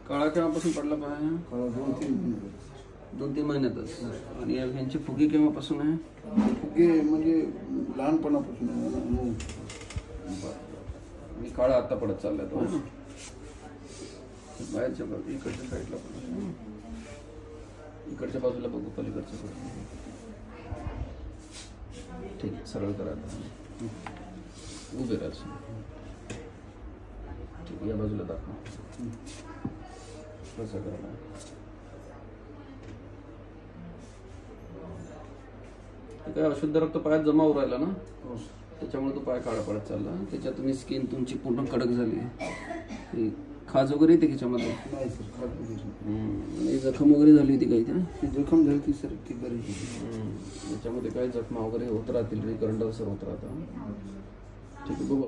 काळा केव्हापासून पडला पाय? काळा 2-3 महिन्यातच. आणि ह्यांची फुगी केव्हापासून आहे? फुगे म्हणजे लहानपणापासून आणि काळा आता पडत चाललाय तो. बाहेरच्या बाजू इकडच्या साईडला पण, इकडच्या बाजूला बघू, पलीकडच्या बाजूला. ठीक आहे, सरळ करा आता. उभे राहा. ठीक आहे, या बाजूला दाखवा. कसं करा? काय अशुद्ध रक्त पायात जमा होऊ राहिला ना, त्याच्यामुळे तो पाय काळा पडत चालला. त्याच्यात तुम्ही स्किन तुमची पूर्ण कडक झाली. खाज वगैरे येते त्याच्यामध्ये? नाही सर, खाज वगैरे. आणि जखम वगैरे झाली होती काही? ती जखम झाली ती सर, ती बरी. त्याच्यामध्ये काही जखमा वगैरे होत राहतील, रिकरंट असं होत राहतं. ठीक आहे, बघू.